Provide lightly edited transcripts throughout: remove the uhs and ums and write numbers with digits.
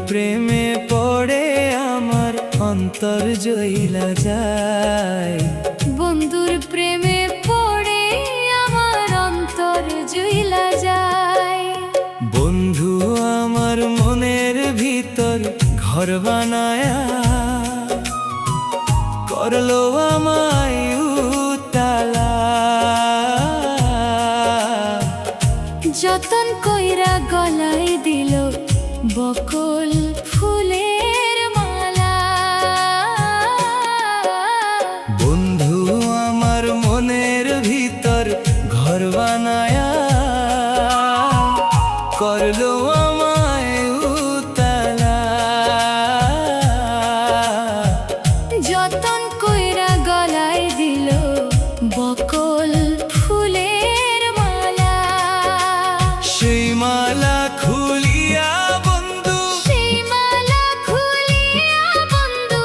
প্রেমে পড়ে আমার অন্তর জ্বলা যায়। বন্ধুর প্রেমে পড়ে আমার অন্তর জ্বলা যায়। বন্ধু আমার মনের ভিতর ঘর বানায়া করলো আমায় উতালা। যতন কইরা গলায় দিল বকুল ফুলের মালা। বন্ধু আমার মনের ভিতর ঘর বানায়া করলো আমায় উতালা। যতন কইরা গলায় দিল বকুল ফুলের মালা। সেই মালা খুলিয়া বন্ধু, সেই মালা খুলিয়া বন্ধু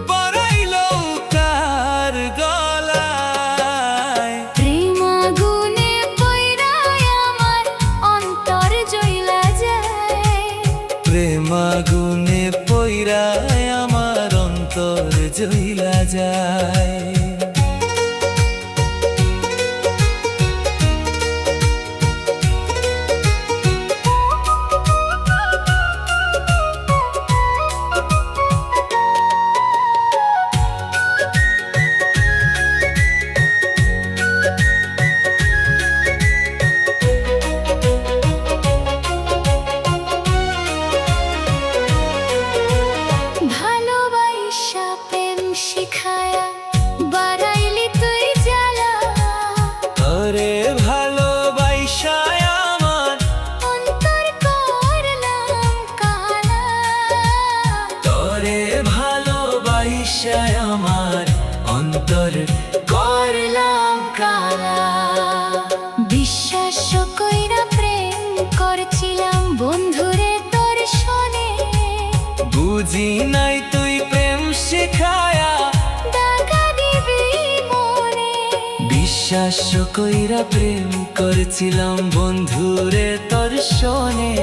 পরাইলো কার গলায়। প্রেম আগুনে পইড়ায় আমার অন্তর জ্বলা যায়। প্রেম আগুনে পইড়ায় আমার অন্তর জ্বলা যায়। ভালোবাসা প্রেম শিখায়া বাড়াইলি তুই জ্বালা। তোরে ভালোবাসায় আমার অন্তর করলাম কালা। তোরে ভালোবাসায় আমার অন্তর করলাম কালা। বিশ্বাস কইরা প্রেম করছিলাম বন্ধুরে তোর শোনে। বুঝি নাই তুই প্রেম শেখায়া দাগা দিবি মনে। বিশ্বাস কইরা প্রেম করছিলাম বন্ধুরে তোর শোনে।